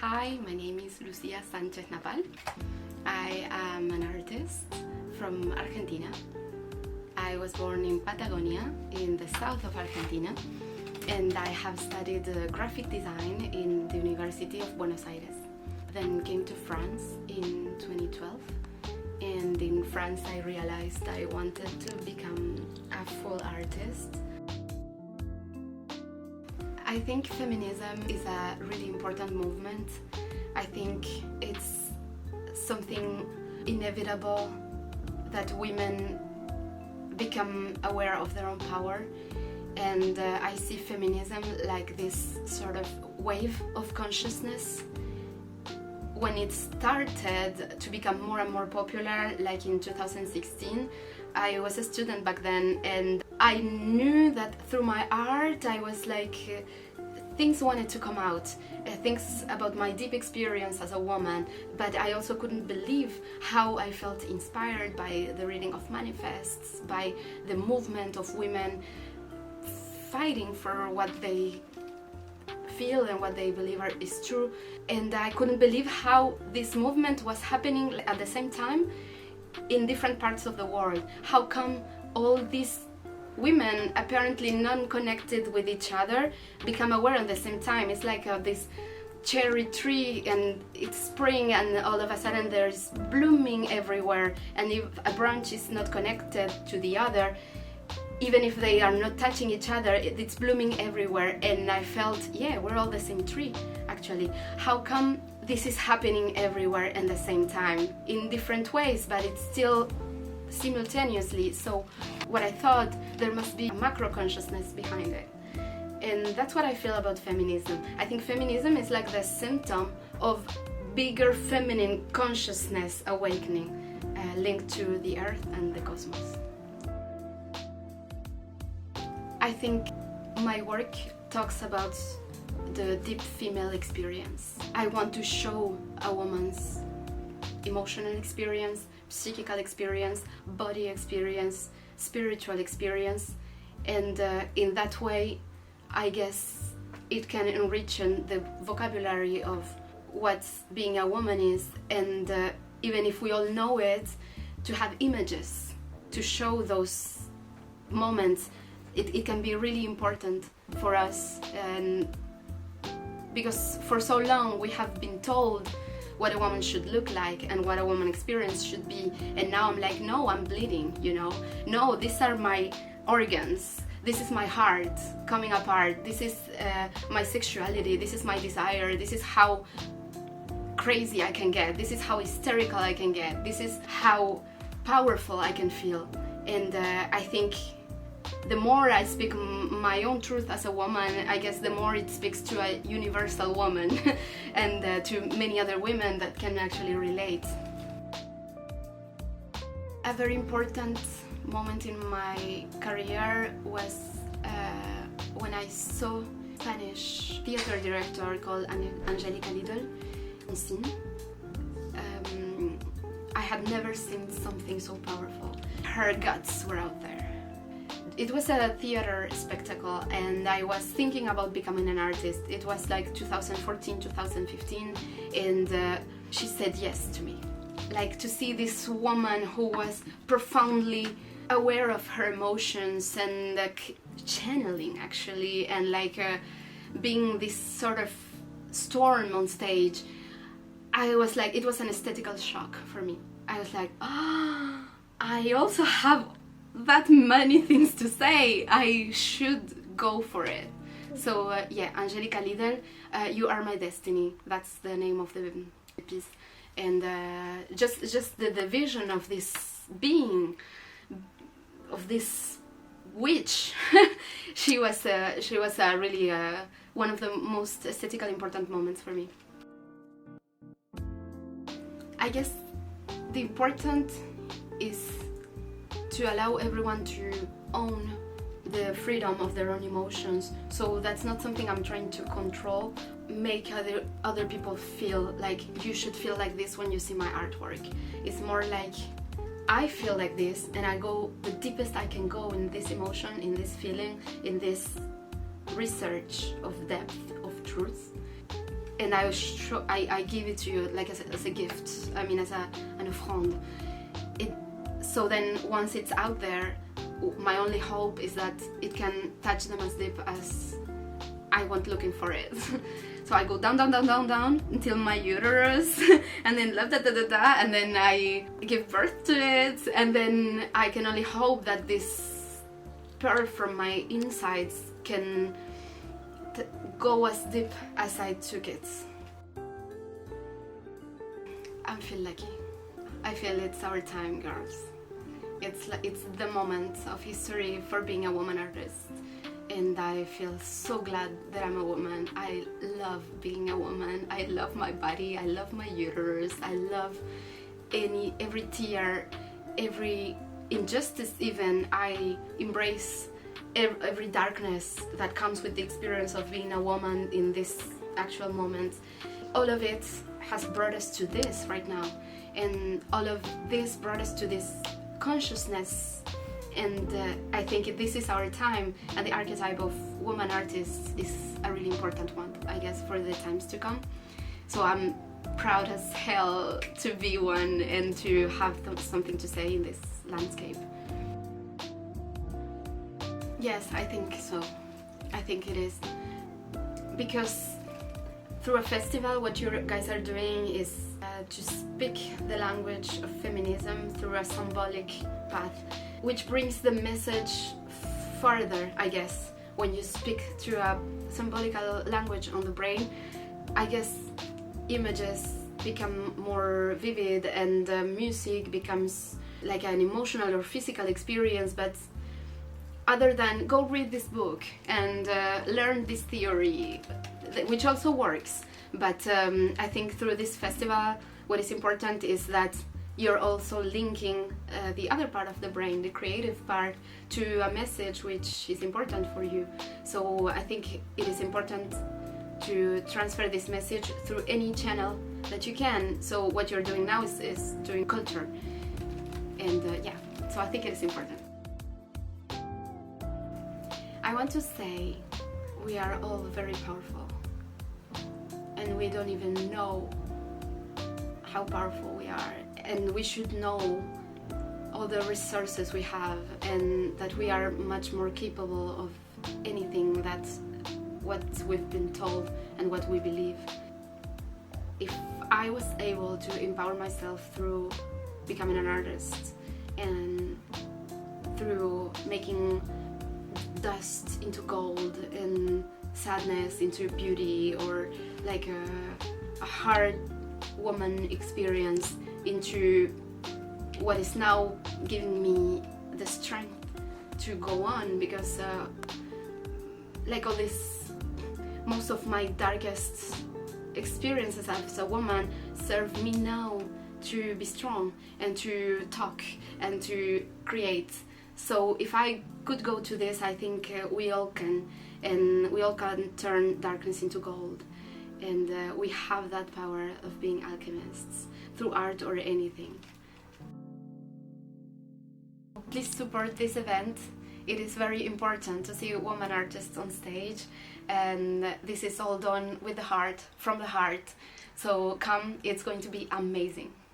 Hi, my name is Lucía Sánchez Napal. I am an artist from Argentina. I was born in Patagonia, in the south of Argentina, and I have studied graphic design in the University of Buenos Aires. Then came to France in 2012, and in France I realized I wanted to become a full artist. I think feminism is a really important movement. I think it's something inevitable that women become aware of their own power, and I see feminism like this sort of wave of consciousness. When it started to become more and more popular, like in 2016, I was a student back then, and I knew that through my art I was like, things wanted to come out, things about my deep experience as a woman, but I also couldn't believe how I felt inspired by the reading of manifests, by the movement of women fighting for what they feel and what they believe is true. And I couldn't believe how this movement was happening at the same time in different parts of the world. How come all these women, apparently non-connected with each other, become aware at the same time? It's like this cherry tree, and it's spring, and all of a sudden there's blooming everywhere, and if a branch is not connected to the other, even if they are not touching each other, it's blooming everywhere. And I felt, yeah, we're all the same tree, actually. How come this is happening everywhere at the same time, in different ways, but it's still simultaneously? So what I thought, there must be a macro consciousness behind it. And that's what I feel about feminism. I think feminism is like the symptom of bigger feminine consciousness awakening, linked to the earth and the cosmos. I think my work talks about the deep female experience. I want to show a woman's emotional experience, psychical experience, body experience, spiritual experience, and in that way I guess it can enrich the vocabulary of what being a woman is, and even if we all know it, to have images to show those moments, it can be really important for us. And because for so long we have been told what a woman should look like and what a woman experience should be, and now I'm like, no, I'm bleeding, no, these are my organs, this is my heart coming apart, this is my sexuality, this is my desire, this is how crazy I can get, this is how hysterical I can get, this is how powerful I can feel. And I think the more I speak my own truth as a woman, I guess the more it speaks to a universal woman and to many other women that can actually relate. A very important moment in my career was when I saw a Spanish theater director called Angélica Lidl on scene. I had never seen something so powerful. Her guts were out there. It was a theater spectacle, and I was thinking about becoming an artist. It was like 2014, 2015, and she said yes to me. Like, to see this woman who was profoundly aware of her emotions and channeling, actually, and being this sort of storm on stage, I was like, it was an aesthetical shock for me. I was like, I also have that many things to say, I should go for it. So Angélica Lidl, You Are My Destiny, that's the name of the piece. And just the vision of this being, of this witch, she was really one of the most aesthetically important moments for me. I guess the important is to allow everyone to own the freedom of their own emotions. So that's not something I'm trying to control, make other people feel like you should feel like this when you see my artwork. It's more like I feel like this, and I go the deepest I can go in this emotion, in this feeling, in this research of depth, of truth. and I give it to you like as a gift. I mean, as an offrande. So then once it's out there, my only hope is that it can touch them as deep as I went looking for it. So I go down, down, down, down, down until my uterus, and then and then I give birth to it, and then I can only hope that this pearl from my insides can go as deep as I took it. I feel lucky. I feel it's our time, girls. It's the moment of history for being a woman artist, and I feel so glad that I'm a woman. I love being a woman. I love my body. I love my uterus. I love every tear, every injustice even. I embrace every darkness that comes with the experience of being a woman in this actual moment. All of it has brought us to this right now, and all of this brought us to this consciousness, and I think this is our time, and the archetype of woman artist is a really important one, I guess, for the times to come. So I'm proud as hell to be one and to have something to say in this landscape. Yes, I think so. I think it is, because through a festival, what you guys are doing is to speak the language of feminism through a symbolic path, which brings the message further, I guess. When you speak through a symbolical language on the brain, I guess images become more vivid, and music becomes like an emotional or physical experience. But other than go read this book and learn this theory, which also works, but I think through this festival what is important is that you're also linking the other part of the brain, the creative part, to a message which is important for you. So I think it is important to transfer this message through any channel that you can. So what you're doing now is doing culture, and yeah, so I think it is important. I want to say we are all very powerful, and we don't even know how powerful we are, and we should know all the resources we have, and that we are much more capable of anything that's what we've been told and what we believe. If I was able to empower myself through becoming an artist and through making dust into gold and sadness into beauty, or like a hard woman experience into what is now giving me the strength to go on, because like all this, most of my darkest experiences as a woman serve me now to be strong and to talk and to create. So if I could go to this, I think we all can, and we all can turn darkness into gold, and we have that power of being alchemists through art or anything. Please support this event. It is very important to see women artists on stage, and this is all done with the heart, from the heart. So come, it's going to be amazing.